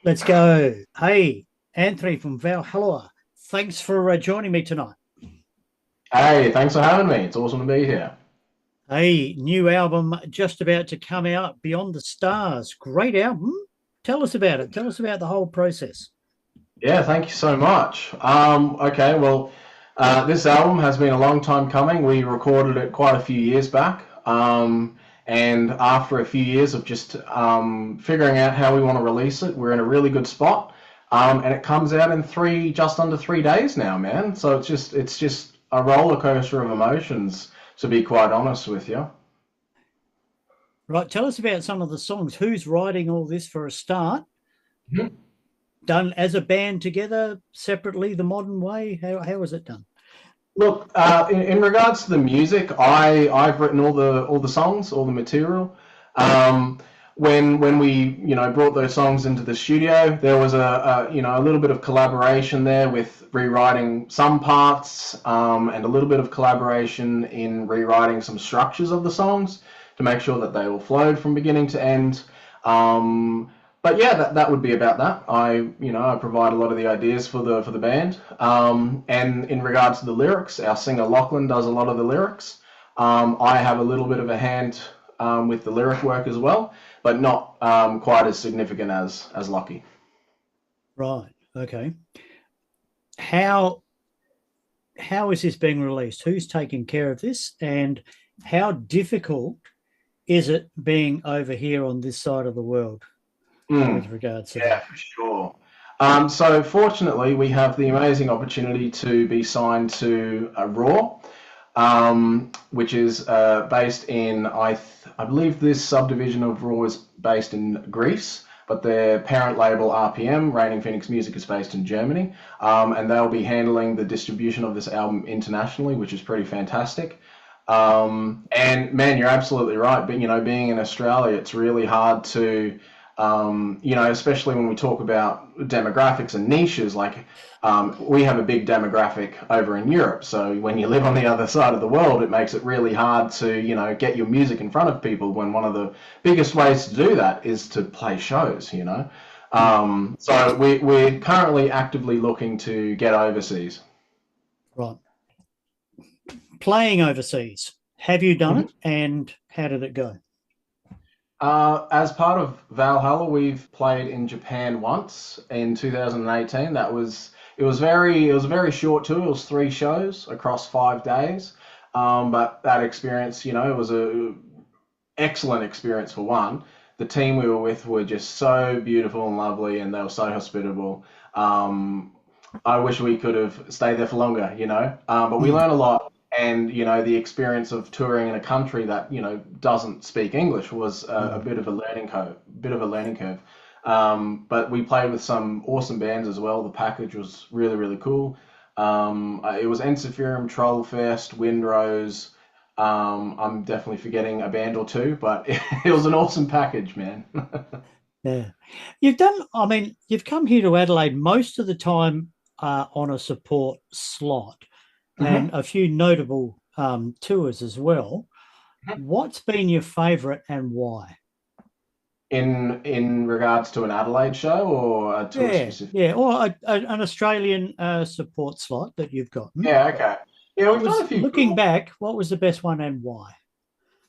Let's go. Hey, Anthony from VALHALORE. Thanks for joining me tonight. Hey, thanks for having me. It's awesome to be here. Hey, new album just about to come out, Beyond the Stars. Great album. Tell us about it. Tell us about the whole process. Yeah, thank you so much. Okay, well, this album has been a long time coming. We recorded it quite a few years back. And after a few years of just figuring out how we want to release it, we're in a really good spot. And it comes out in just under 3 days now, man. So it's just a roller coaster of emotions, to be quite honest with you. Right, tell us about some of the songs. Who's writing all this for a start? Done as a band together, separately, the modern way? How was it done? Look, in regards to the music, I've written all the songs, all the material. Um, when we brought those songs into the studio, there was a little bit of collaboration there with rewriting some parts, and a little bit of collaboration in rewriting some structures of the songs to make sure that they all flowed from beginning to end. Um, but yeah, that would be about that. I provide a lot of the ideas for the band. And in regards to the lyrics, our singer Lachlan does a lot of the lyrics. I have a little bit of a hand with the lyric work as well, but not quite as significant as Lucky. Right. Okay. How how is this being released? Who's taking care of this? And how difficult is it being over here on this side of the world Mm, with regards to yeah, that? for sure. So fortunately, we have the amazing opportunity to be signed to Raw, which is based in I believe this subdivision of Raw is based in Greece, but their parent label RPM, Raining Phoenix Music, is based in Germany, and they'll be handling the distribution of this album internationally, which is pretty fantastic. And man, you're absolutely right. But being in Australia, it's really hard to especially when we talk about demographics and niches, like we have a big demographic over in Europe. So when you live on the other side of the world, it makes it really hard to, get your music in front of people when one of the biggest ways to do that is to play shows. Mm. So we're currently actively looking to get overseas. Right. Playing overseas. Have you done it and how did it go? As part of Valhalla, we've played in Japan once in 2018. It was a very short tour. It was 3 shows across 5 days. But that experience, it was a excellent experience for one. The team we were with were just so beautiful and lovely, and they were so hospitable. I wish we could have stayed there for longer. But we Mm. learned a lot, and the experience of touring in a country that doesn't speak English was a Mm. bit of a learning curve. Bit of a learning curve. But we played with some awesome bands as well. The package was really really cool. It was Ensiferum, Trollfest, Windrose. I'm definitely forgetting a band or two, but it was an awesome package, man. Yeah. You've done, I mean, you've come here to Adelaide most of the time on a support slot and Mhm. a few notable tours as well. What's been your favourite and why? In regards to an Adelaide show or a tour Yeah, specific? yeah, or an Australian support slot that you've gotten. Yeah, okay. Yeah, What was looking back? What was the best one and why?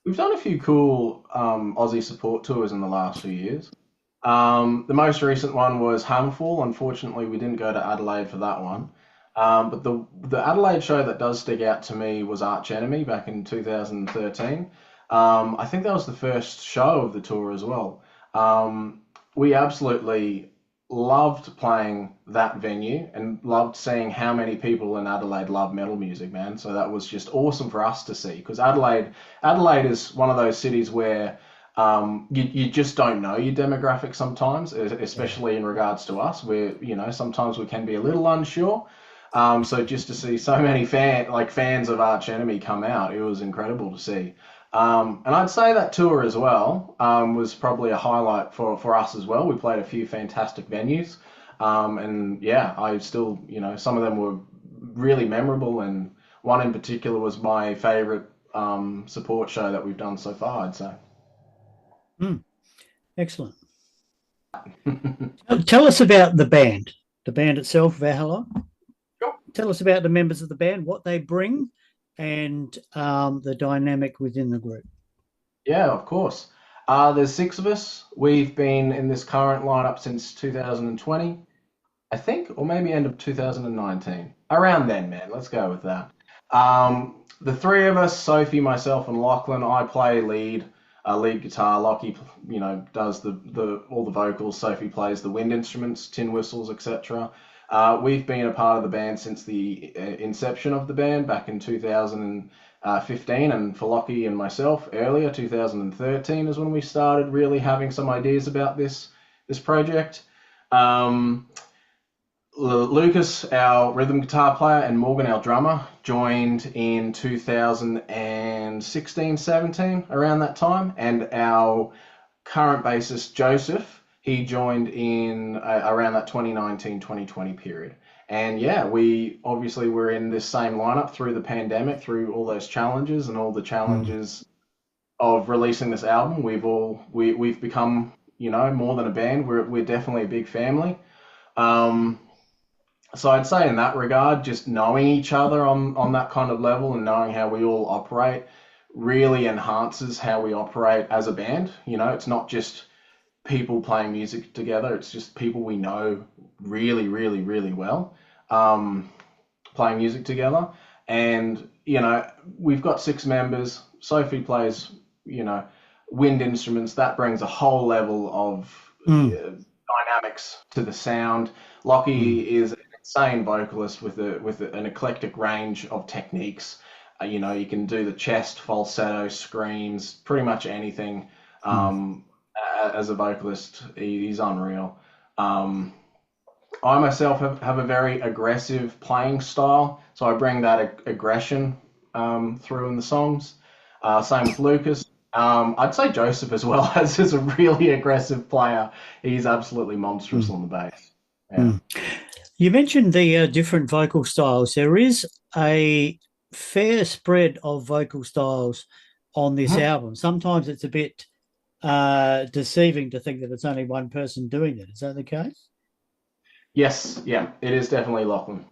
we've done a few cool Aussie support tours in the last few years. The most recent one was Hamful. Unfortunately, we didn't go to Adelaide for that one. But the Adelaide show that does stick out to me was Arch Enemy back in 2013. I think that was the first show of the tour as well. We absolutely loved playing that venue and loved seeing how many people in Adelaide love metal music, man. So that was just awesome for us to see because Adelaide is one of those cities where you just don't know your demographic sometimes, Yeah. especially in regards to us, where sometimes we can be a little unsure. So just to see so many fans of Arch Enemy come out, it was incredible to see. And I'd say that tour as well was probably a highlight for us as well. We played a few fantastic venues, and yeah, I still some of them were really memorable, and one in particular was my favorite support show that we've done so far. I'd say. Mm, excellent. Tell us about the band itself, Valhalla. Sure. Tell us about the members of the band, what they bring, and the dynamic within the group. Yeah, of course. There's six of us. We've been in this current lineup since 2020, I think, or maybe end of 2019. Around then, man. Let's go with that. The three of us, Sophie, myself, and Lachlan. I play lead guitar. Lockie, does the all the vocals. Sophie plays the wind instruments, tin whistles, etc. We've been a part of the band since the inception of the band back in 2015, and for Lockie and myself, earlier 2013 is when we started really having some ideas about this project. Um, Lucas, our rhythm guitar player, and Morgan, our drummer, joined in 2016, 17, around that time. And our current bassist, Joseph, he joined in around that 2019, 2020 period. And yeah, we obviously were in this same lineup through the pandemic, through all those challenges and all the Mm. challenges of releasing this album. We've become, more than a band. We're definitely a big family. Um, so I'd say in that regard, just knowing each other on that kind of level and knowing how we all operate really enhances how we operate as a band. It's not just people playing music together, it's just people we know really, really, really well um, playing music together. And, we've got six members. Sophie plays, you know, wind instruments. That brings a whole level of Mm. dynamics to the sound. Mm. Lockie is an insane vocalist with an eclectic range of techniques. You can do the chest, falsetto, screams, pretty much anything. Mm. Um, as a vocalist, he's unreal. Um, I myself have a very aggressive playing style, so I bring that aggression through in the songs. Same with Lucas. I'd say Joseph as well as is a really aggressive player. He's absolutely monstrous Mm. on the bass. Yeah. Mm. You mentioned the different vocal styles. There is a fair spread of vocal styles on this Mhm. album. Sometimes it's a bit deceiving to think that it's only one person doing it. Is that the case? Yes, yeah, it is definitely Lachlan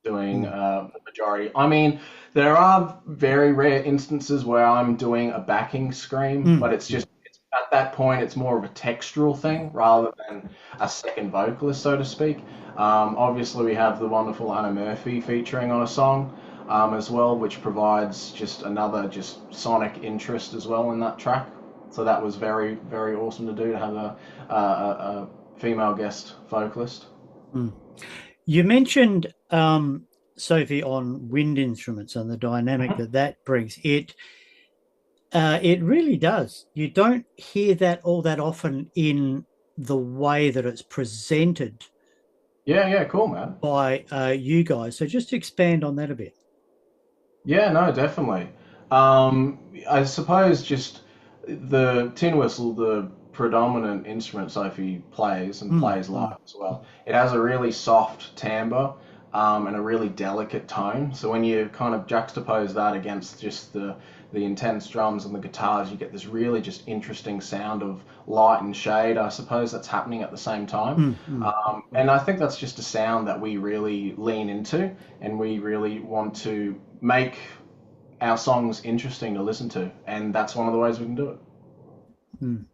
doing Mm. the majority. I mean, there are very rare instances where I'm doing a backing scream, Mm. but it's at that point it's more of a textural thing rather than a second vocalist, so to speak. Obviously, we have the wonderful Anna Murphy featuring on a song as well, which provides just another just sonic interest as well in that track. So that was very, very awesome to do to have a female guest vocalist. Mm. You mentioned Sophie on wind instruments and the dynamic Mhm. that that brings. It really does. You don't hear that all that often in the way that it's presented Yeah, yeah, cool, man. by you guys. So just expand on that a bit. Yeah, no, definitely. I suppose just the tin whistle, the predominant instrument Sophie plays and Mm. plays Mm. live as well. It has a really soft timbre and a really delicate tone. So when you kind of juxtapose that against just the intense drums and the guitars, you get this really just interesting sound of light and shade. I suppose that's happening at the same time. Mm. Mm. And I think that's just a sound that we really lean into and we really want to make our songs interesting to listen to, and that's one of the ways we can do it. Mm.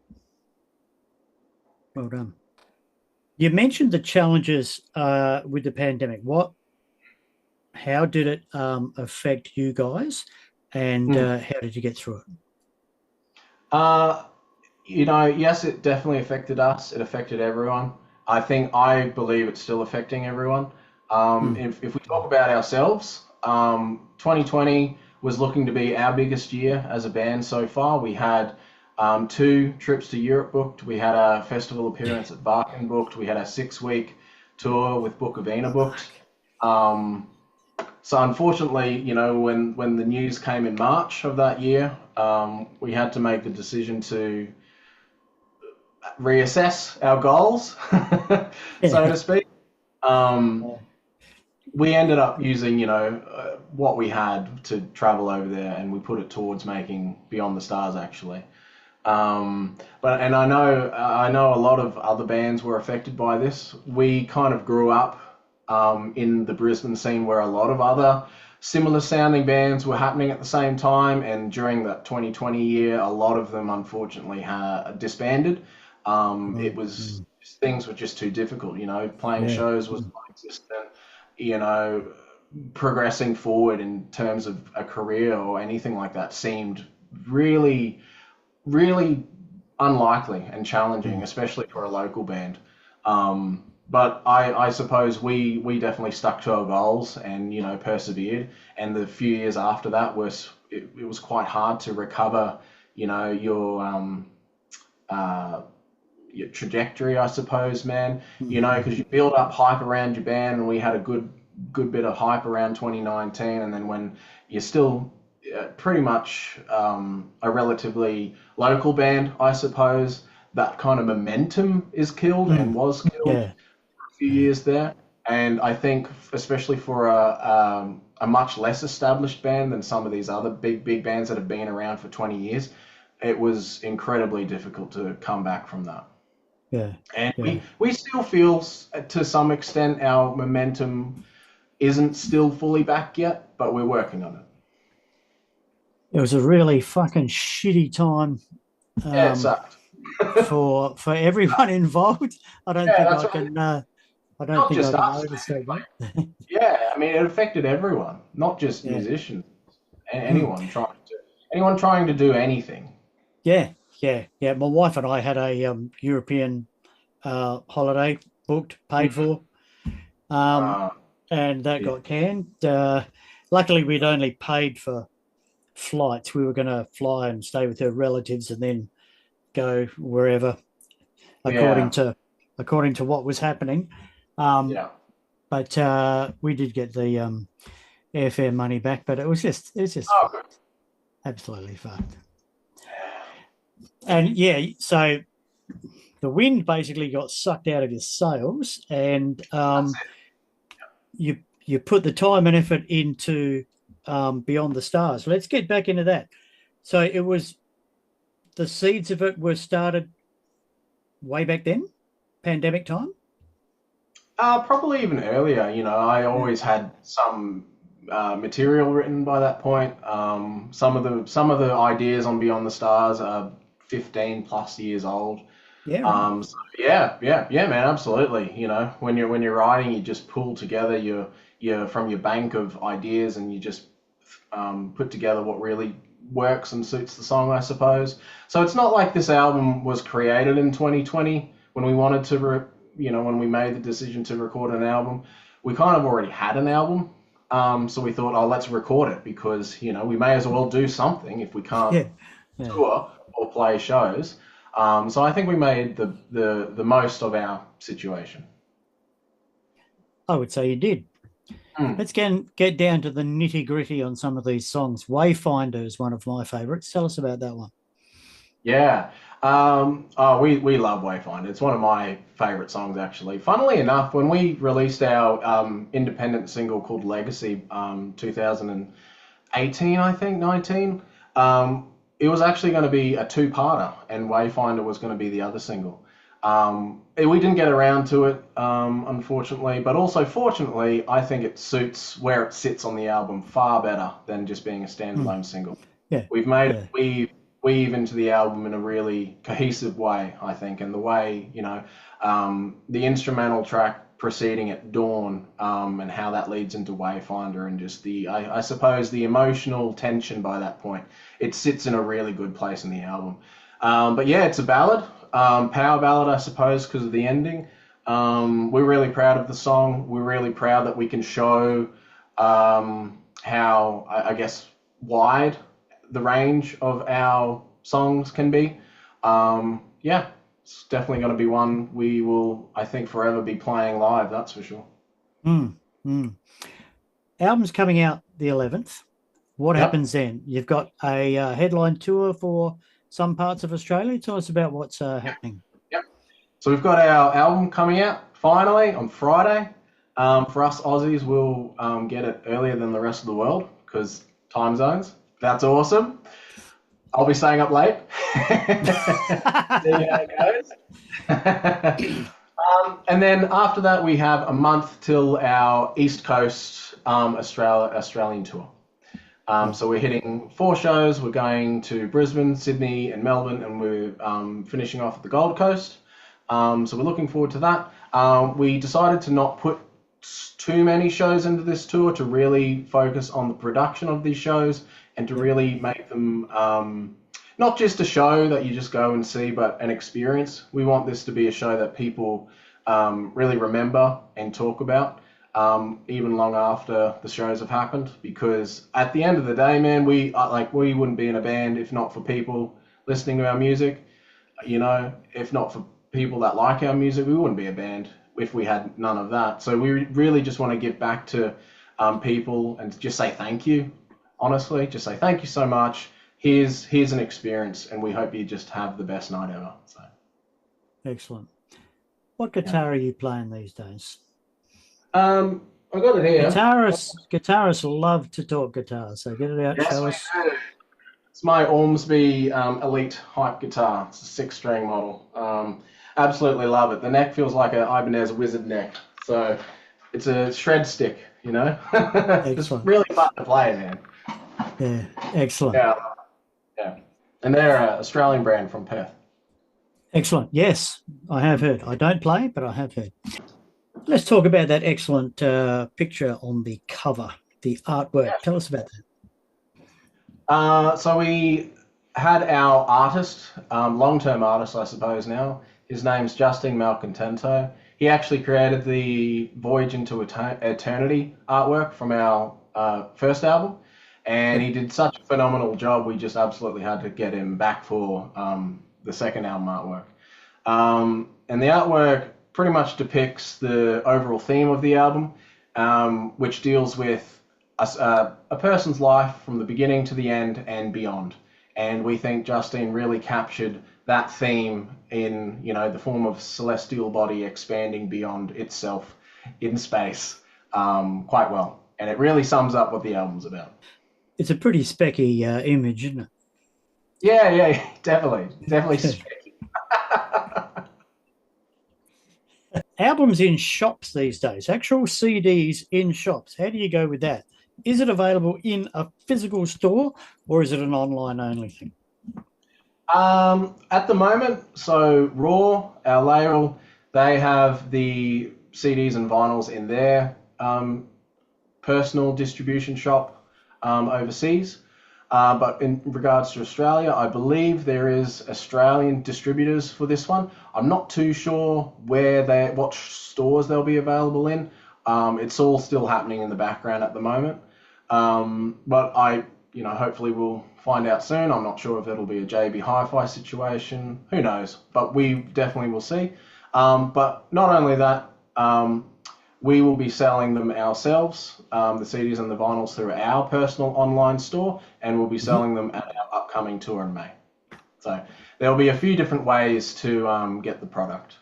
Well done. You mentioned the challenges with the pandemic. How did it affect you guys, and Mm. how did you get through it? Uh, yes, it definitely affected us. It affected everyone. I believe it's still affecting everyone. Mm. If we talk about ourselves, 2020 was looking to be our biggest year as a band so far. We had two trips to Europe booked. We had a festival appearance at Barkin booked. We had a 6 week tour with Bukavina booked. Um, So unfortunately, when the news came in March of that year, we had to make the decision to reassess our goals, so to speak. Um, we ended up using, what we had to travel over there, and we put it towards making Beyond the Stars, actually. But and I know a lot of other bands were affected by this. We kind of grew up in the Brisbane scene where a lot of other similar sounding bands were happening at the same time, and during that 2020 year, a lot of them unfortunately disbanded. It Mm, was mm. things were just too difficult, playing Yeah. shows was Mm, non-existent, you know, progressing forward in terms of a career or anything like that seemed really, really unlikely and challenging, mm. especially for a local band. But I suppose we definitely stuck to our goals and persevered. And the few years after that it was quite hard to recover, you know, uh, your trajectory, I suppose, man. Mhm. Because you build up hype around your band, and we had a good bit of hype around 2019, and then when you're still pretty much a relatively local band, I suppose, that kind of momentum is killed and Mm. was killed Yeah. a few Yeah. years there. And I think, especially for a much less established band than some of these other big bands that have been around for 20 years, it was incredibly difficult to come back from that. Yeah. And Yeah. we still feel, to some extent, our momentum isn't still fully back yet, but we're working on it. It was a really fucking shitty time Yeah, it um, sucked. for everyone involved. I don't Yeah, think that's I right. can. I don't Not think just I can us. overstate that. Yeah, I mean, it affected everyone, not just Yeah. musicians. Mm. Anyone trying to do anything. Yeah. Yeah. Yeah. My wife and I had a European holiday booked, paid Mhm. for, um, Uh, and that yeah, got canned. Luckily, we'd only paid for flights. We were going to fly and stay with her relatives and then go wherever according yeah, to according to what was happening. Um, yeah. but we did get the airfare money back, but it was just Oh, good. fucked, absolutely fucked. And yeah, so the wind basically got sucked out of your sails, and That's it. you put the time and effort into Beyond the Stars. Let's get back into that. So it was the seeds of it were started way back then, pandemic time. Probably even earlier. I Yeah, always had some material written by that point. Some of the ideas on Beyond the Stars are 15 plus years old. yeah, right. So yeah, yeah, yeah, man, absolutely. When you're writing, you just pull together your from your bank of ideas, and you just put together what really works and suits the song, I suppose. So it's not like this album was created in 2020 when we wanted to, when we made the decision to record an album. We kind of already had an album, so we thought, oh, let's record it because we may as well do something if we can't Yeah, yeah. tour or play shows. So I think we made the most of our situation. I would say you did. Hmm. Let's get down to the nitty gritty on some of these songs. Wayfinder is one of my favorites. Tell us about that one. Yeah. Oh, we love Wayfinder. It's one of my favorite songs, actually. Funnily enough, when we released our independent single called Legacy, 2018, I think, 19, it was actually going to be a two-parter, and Wayfinder was going to be the other single. We didn't get around to it, unfortunately, but also fortunately, I think it suits where it sits on the album far better than just being a Hmm. standalone single. Yeah, We've made it yeah. weave into the album in a really cohesive way, I think, and the way the instrumental track preceding it, Dawn, and how that leads into Wayfinder, and just I suppose the emotional tension by that point, it sits in a really good place in the album. But yeah, it's a ballad, power ballad, I suppose, because of the ending. We're really proud of the song. We're really proud that we can show how, I guess, wide the range of our songs can be. Yeah, it's definitely going to be one we will, I think, forever be playing live. That's for sure. Hmm. Hmm. Album's coming out the 11th. What Yep. happens then? You've got a headline tour for some parts of Australia. Tell us about what's happening. Yep. So we've got our album coming out finally on Friday. For us Aussies, we'll get it earlier than the rest of the world because time zones. That's awesome. I'll be staying up late. See how it goes. And then after that, we have a month till our East Coast Australian tour. So we're hitting 4 shows. We're going to Brisbane, Sydney, and Melbourne, and we're finishing off at the Gold Coast. So we're looking forward to that. We decided to not put too many shows into this tour, to really focus on the production of these shows and to really make them not just a show that you just go and see, but an experience. We want this to be a show that people really remember and talk about, even long after the shows have happened. Because at the end of the day, man, we wouldn't be in a band if not for people listening to our music. You know, if not for people that like our music, we wouldn't be a band if we had none of that. So we really just want to give back to people and just say thank you. Honestly, just say thank you so much. Here's an experience, and we hope you just have the best night ever. So, excellent. What guitar are you playing these days? I got it here. Guitarists love to talk guitar, so get it out. Yes, show us. It's my Ormsby Elite Hype guitar. It's a 6-string model. Absolutely love it. The neck feels like an Ibanez Wizard neck. So it's a shred stick, you know. It's really fun to play, man. Yeah, excellent. Yeah. And they're an Australian brand from Perth. Excellent. Yes, I have heard. I don't play, but I have heard. Let's talk about that excellent picture on the cover, the artwork. Yeah. Tell us about that. So we had our artist, long-term artist, I suppose now. His name's Justin Malcontento. He actually created the Voyage into Eternity artwork from our first album, and he did such a phenomenal job. We just absolutely had to get him back for the second album artwork. And the artwork pretty much depicts the overall theme of the album, which deals with a person's life from the beginning to the end and beyond. And we think Justine really captured that theme in, you know, the form of celestial body expanding beyond itself in space quite well. And it really sums up what the album's about. It's a pretty specky image, isn't it? Yeah, definitely specky. Albums in shops these days, actual CDs in shops. How do you go with that? Is it available in a physical store, or is it an online only thing? At the moment, so Raw, our label, they have the CDs and vinyls in their personal distribution shop overseas. But in regards to Australia, I believe there is Australian distributors for this one. I'm not too sure what stores they'll be available in. It's all still happening in the background at the moment. But hopefully we'll find out soon. I'm not sure if it'll be a JB Hi-Fi situation. Who knows? But we definitely will see. But not only that, we will be selling them ourselves, the CDs and the vinyls, through our personal online store, and we'll be selling them at our upcoming tour in May. So there'll be a few different ways to get the product.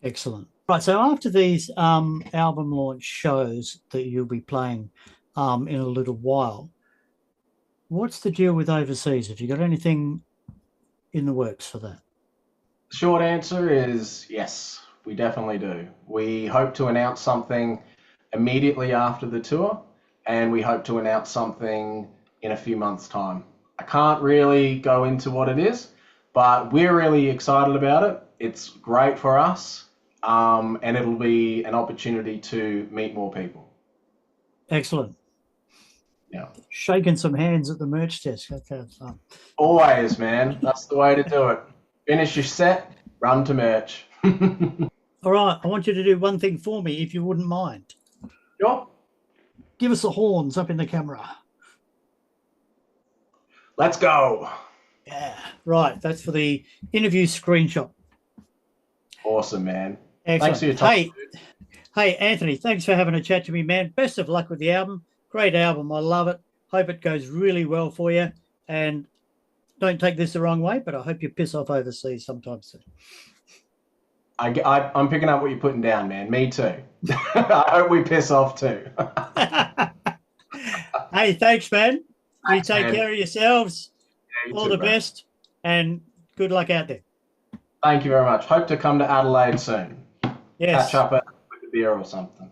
Excellent. Right, so after these album launch shows that you'll be playing in a little while, what's the deal with overseas? Have you got anything in the works for that? Short answer is yes. We definitely do. We hope to announce something immediately after the tour, and we hope to announce something in a few months' time. I can't really go into what it is, but we're really excited about it. It's great for us, and it'll be an opportunity to meet more people. Excellent. Yeah. Shaking some hands at the merch desk. That's fun. Always, man. That's the way to do it. Finish your set, run to merch. All right, I want you to do one thing for me, if you wouldn't mind. Sure. Give us the horns up in the camera. Let's go. Yeah, right. That's for the interview screenshot. Awesome, man. Excellent. Thanks for your time. Hey, Anthony, thanks for having a chat to me, man. Best of luck with the album. Great album. I love it. Hope it goes really well for you. And don't take this the wrong way, but I hope you piss off overseas sometime soon. I'm picking up what you're putting down, man. Me too. I hope we piss off too. Hey, thanks, man. You take care of yourselves. you all too, the Brad. best, and good luck out there. Thank you very much. Hope to come to Adelaide soon. Catch Yes. up with a beer or something.